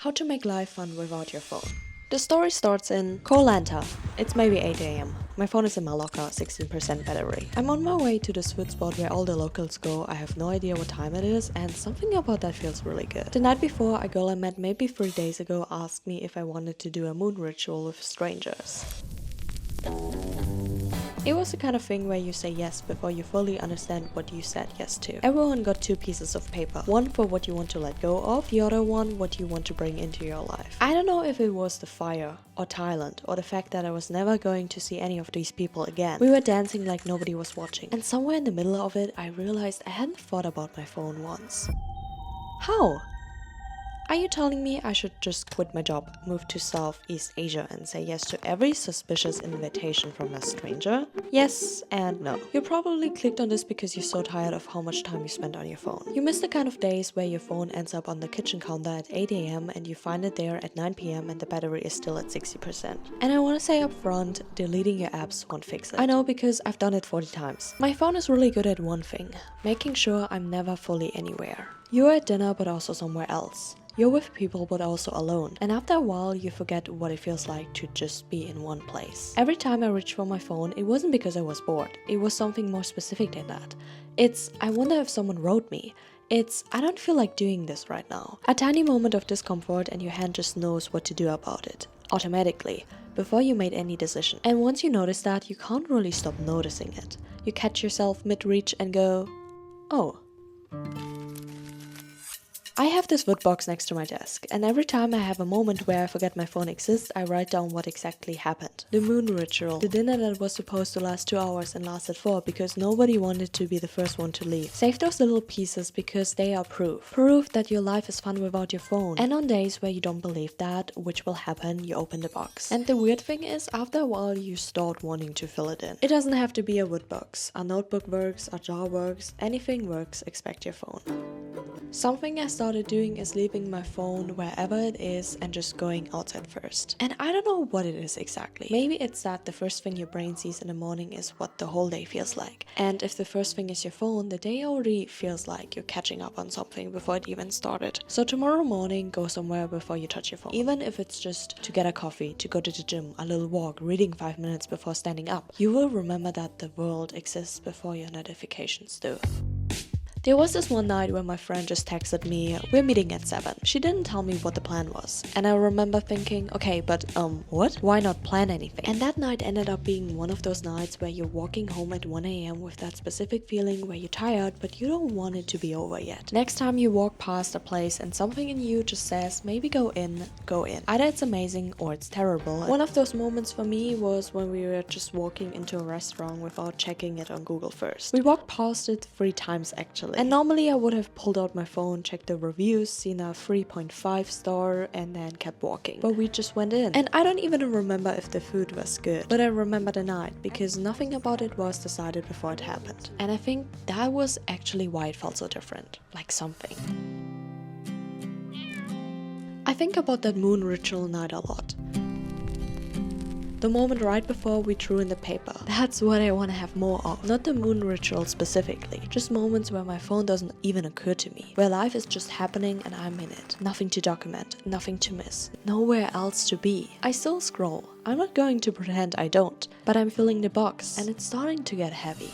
How to make life fun without your phone. The story starts in Koh Lanta. It's maybe 8 am. My phone is in my locker, 16% battery. I'm on my way to this food spot where all the locals go. I have no idea what time it is, and something about that feels really good. The night before, a girl I met maybe 3 days ago asked me if I wanted to do a moon ritual with strangers. It was the kind of thing where you say yes before you fully understand what you said yes to. Everyone got 2 pieces of paper. One for what you want to let go of, the other one what you want to bring into your life. I don't know if it was the fire, or Thailand, or the fact that I was never going to see any of these people again. We were dancing like nobody was watching. And somewhere in the middle of it, I realized I hadn't thought about my phone once. How? Are you telling me I should just quit my job, move to Southeast Asia and say yes to every suspicious invitation from a stranger? Yes and no. You probably clicked on this because you're so tired of how much time you spend on your phone. You miss the kind of days where your phone ends up on the kitchen counter at 8 am and you find it there at 9 pm and the battery is still at 60%. And I want to say up front, deleting your apps won't fix it. I know because I've done it 40 times. My phone is really good at one thing, making sure I'm never fully anywhere. You're at dinner but also somewhere else. You're with people but also alone, and after a while you forget what it feels like to just be in one place. Every time I reached for my phone, it wasn't because I was bored, it was something more specific than that. It's, I wonder if someone wrote me. It's, I don't feel like doing this right now. A tiny moment of discomfort and your hand just knows what to do about it, automatically, before you made any decision. And once you notice that, you can't really stop noticing it. You catch yourself mid-reach and go, oh. I have this wood box next to my desk, and every time I have a moment where I forget my phone exists, I write down what exactly happened. The moon ritual, the dinner that was supposed to last 2 hours and lasted 4 because nobody wanted to be the first one to leave. Save those little pieces because they are proof. Proof that your life is fun without your phone. And on days where you don't believe that, which will happen, you open the box. And the weird thing is, after a while you start wanting to fill it in. It doesn't have to be a wood box. A notebook works, a jar works, anything works, expect your phone. Something I started doing is leaving my phone wherever it is and just going outside first. And I don't know what it is exactly. Maybe it's that the first thing your brain sees in the morning is what the whole day feels like. And if the first thing is your phone, the day already feels like you're catching up on something before it even started. So tomorrow morning, go somewhere before you touch your phone. Even if it's just to get a coffee, to go to the gym, a little walk, reading 5 minutes before standing up. You will remember that the world exists before your notifications do. There was this one night when my friend just texted me, we're meeting at 7. She didn't tell me what the plan was. And I remember thinking, okay, but what? Why not plan anything? And that night ended up being one of those nights where you're walking home at 1 am with that specific feeling where you're tired, but you don't want it to be over yet. Next time you walk past a place and something in you just says, maybe go in, go in. Either it's amazing or it's terrible. One of those moments for me was when we were just walking into a restaurant without checking it on Google first. We walked past it 3 times actually. And normally I would have pulled out my phone, checked the reviews, seen a 3.5 star and then kept walking. But we just went in. And I don't even remember if the food was good. But I remember the night because nothing about it was decided before it happened. And I think that was actually why it felt so different. Like something. I think about that moon ritual night a lot. The moment right before we threw in the paper. That's what I want to have more of. Not the moon ritual specifically. Just moments where my phone doesn't even occur to me. Where life is just happening and I'm in it. Nothing to document. Nothing to miss. Nowhere else to be. I still scroll. I'm not going to pretend I don't. But I'm filling the box. And it's starting to get heavy.